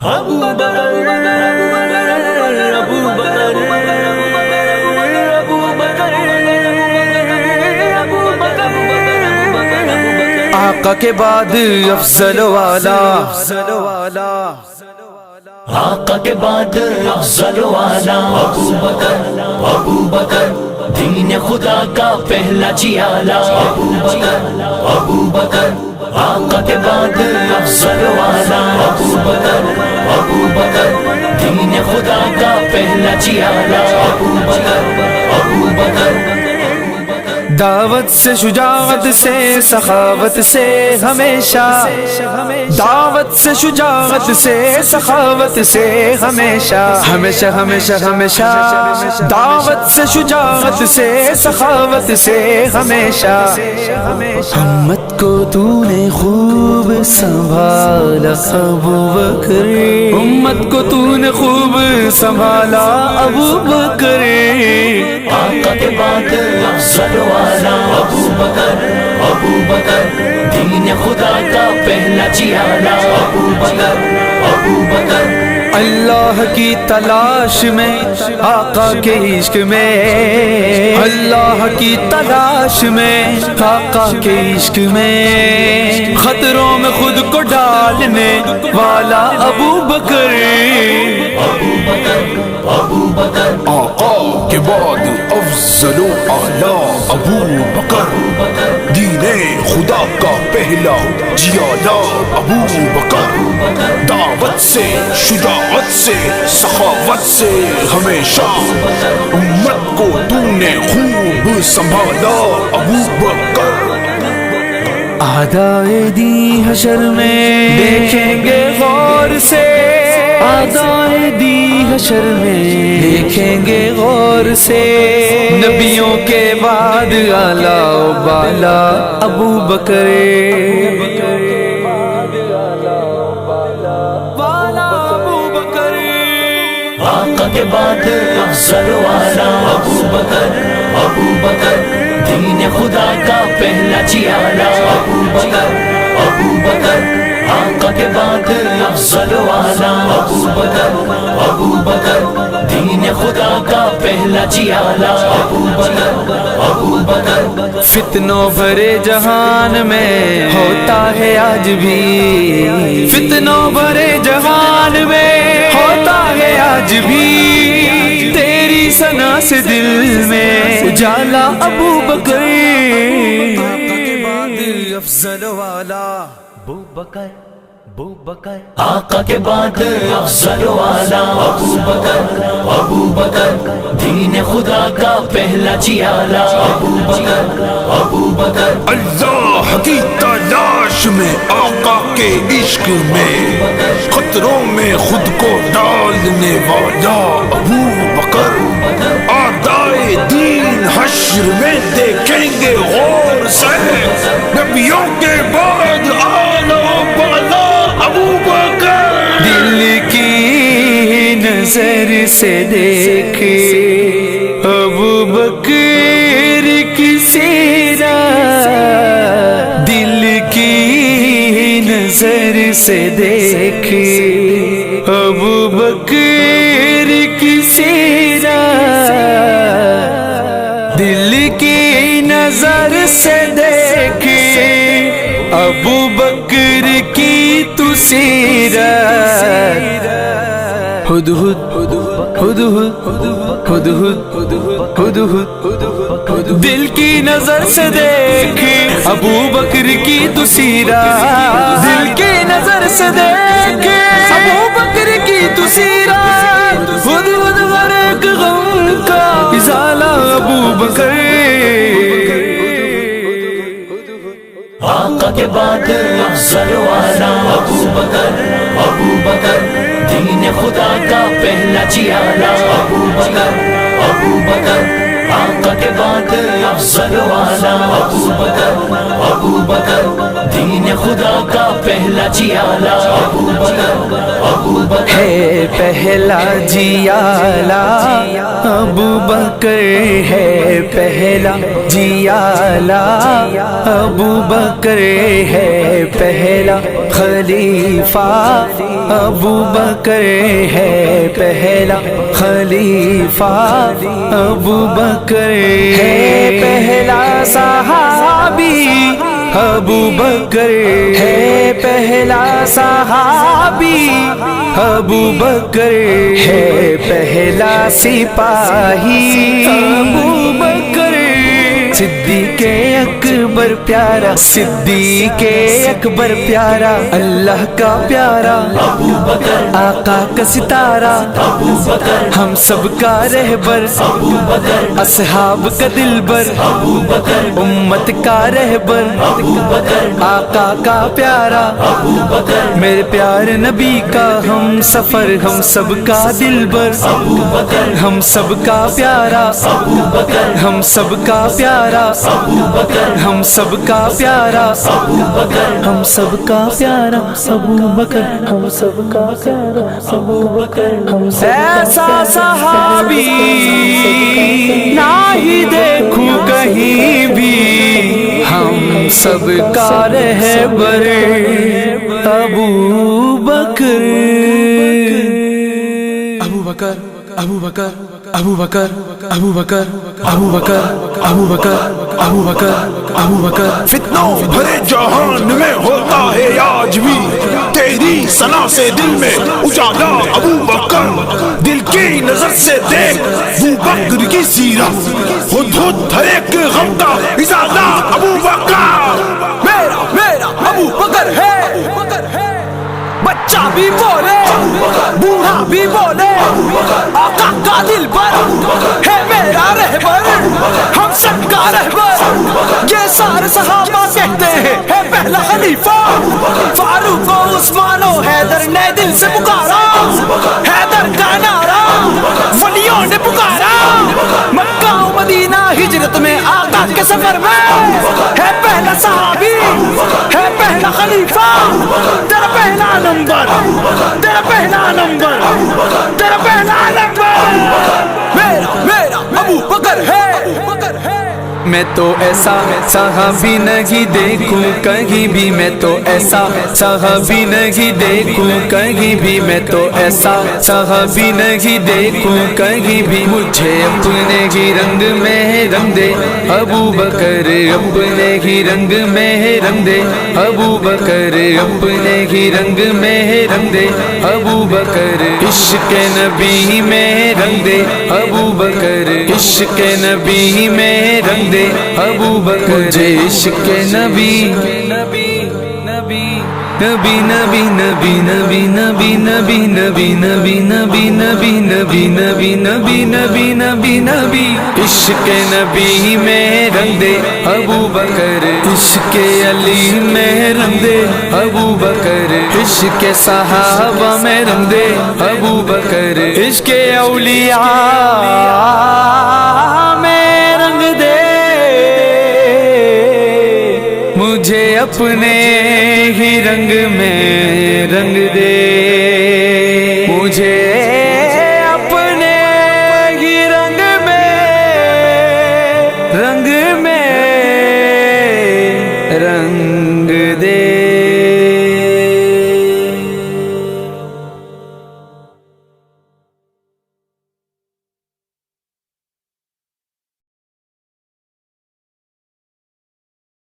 ابو بکر ابو بکر ابو بکر ابو بکر آقا کے بعد افضل والا آقا کے بعد افضل والا ابو بکر دین خدا کا پہلا چیالا ابو بکر آقا کے بعد افضل والا ابو بکر دین خدا کا پہلا چیالا ابو بکر دعوت سے شجاعت سے سخاوت سے ہمیشہ، دعوت سے شجاعت سے سخاوت سے ہمیشہ ہمیشہ ہمیشہ ہمیشہ، دعوت سے شجاعت سے سخاوت سے ہمیشہ۔ امت کو تو نے خوب سنبھالا ابو بکر، امت کو تو نے خوب سنبھالا ابو بکر۔ آقا کے بعد افضل والا ابو بکر دین خدا کا پہلا چیالا ابو بکر اللہ کی تلاش میں آقا کے عشق میں، اللہ کی تلاش میں آقا کے عشق میں، خطروں میں خود کو ڈالنے والا ابو بکر۔ آقا کے بعد افضل و اعلیٰ ابو بکر، دین خدا کا پہلا جیالا ابو بکر، دعوت سے شجاعت سے سخاوت سے ہمیشہ، امت کو تو نے خوب سنبھالا ابو بکر۔ اعدائے دی حشر میں دیکھیں گے غور سے، اعدائے دی حشر میں دیکھیں گے غور سے، نبیوں کے بعد اعلیٰ و بالا ابو بکر۔ آقا کے بعد افضل والا ابو بکر دین خدا کا پہلا چیالا ابو بکر آقا کے بعد افضل والا ابو بکر دین خدا کا پہلا چیالا ابو بکر۔ فتنوں بھرے جہان میں ہوتا ہے آج بھی، فتنوں بھرے جہان میں ہوتا ہے آج بھی، تیری ثنا سے دل میں اجالا ابو بکر۔ آقا کے بعد افضل والا ابو بکر آقا کے بعد افضل والا ابو بکر دین خدا کا پہلا چیالا ابو بکر اللہ کی تلاش میں آقا کے عشق میں، خطروں میں خود کو ڈالنے والا ابو بکر، اعدائے دین حشر میں دیکھیں گے غور سے، نبیوں کے بعد اعلیٰ بالا ابو بکر۔ دل کی نظر سے دیکھے ابو بکر کی سیرت، دل کی نظر سے دیکھے ابو بکر کی سیرت، دل کی نظر سے دیکھے ابو بکر کی تو سیرت، ہدہد ہدہد دل کی نظر سے دیکھے ابو بکر کی تو سیرت، دل کی نظر سے دیکھے ابو بکر کی تو سیرت، ہدہد ہر ایک غم کا ازالہ ابو بکر۔ آقا کے بعد افضل والا ابو بکر دین خدا کا پہلا چیالا ابو بکر آقا کے بعد افضل والا ابو بکر دین خدا کا پہلا چیالا ابو بکر۔ ہے پہلا جیالا ابو بکر ہے پہلا جیالا ابو بکر ہے پہلا خلیفہ ابو بکر ہے پہلا خلیفہ ابو بکر ہے پہلا صحابی ابو بکر ہے پہلا صحابی ابو بکر ہے پہلا سپاہی ابو بکر صدیق اکبر پیارا صدیق اکبر پیارا اللہ کا پیارا ابو بکر آقا کا ستارہ ابو بکر ہم سب کا رہبر ابو بکر اصحاب کا دلبر ابو بکر امت کا رہبر ابو بکر آقا کا پیارا ابو بکر میرے پیارے نبی کا ہم سفر ہم سب کا دلبر ابو بکر ہم سب کا پیارا ابو بکر ہم سب کا پیارا ابو بکر ہم سب کا پیارا ابو بکر ہم سب کا پیارا ابو بکر ہم سب کا پیارا ابو بکر ہم ایسا صحابی نہ ہی دیکھوں کہیں بھی ہم سب کا رہبر ابو بکر ابو بکر ابو بکر ابو بکر ابو بکر ابو بکر ابو بکر ابو بکر ابو بکر فتنوں بھرے جہان میں ہوتا ہے آج بھی تیری ثنا سے دل میں اجالا ابو بکر دل کی نظر سے دیکھ ابو بکر کی سیرت خود خود ہر ایک غم کا ازالہ ابو بکر میرا ابو بکر ہے بچہ بھی بولے بوڑھا بھی بولے آقا کا دل پر ہے میرا رہبر ہم سب کا رہبر یہ سارے صحابہ کہتے ہیں ہے پہلا خلیفہ فاروق و عثمان و حیدر نے دل سے پکارا حیدر کا نعرہ ولیوں نے پکارا مکہ و مدینہ ہجرت میں آقا کے سفر میں ہے پہلا صحابی ہے پہلا خلیفہ تیرا پہلا نمبر تیرا پہلا نمبر تیرا پہلا نمبر میرا ابو بکر ہے میں تو ایسا صحابی نہیں دیکھوں کہیں بھی میں تو ایسا صحابی نہیں دیکھوں کہیں بھی میں تو ایسا صحابی نہیں دیکھوں کہیں بھی مجھے اپنے ہی رنگ میں رنگ دے ابو بکر اپنے ہی رنگ میں رنگ دے ابو بکر اپنے ہی رنگ میں رنگ دے ابو بکر عشق نبی میں رنگ دے ابو بکر عشق نبی میں رنگ دے ابو بکر عشق نبی نبی نبی نبی نبی نبی نبی نبی نبی نبی نبی نبی نبی نبی نبی نبی نبی نبی نبی عشق نبی میں رنگ دے ابو بکر عشق علی میں رنگ دے ابو بکر عشق صحابہ میں رنگ دے ابو بکر عشق اولیاء میں رنگ دے مجھے اپنے ہی رنگ میں رنگ دے مجھے اپنے ہی رنگ میں رنگ دے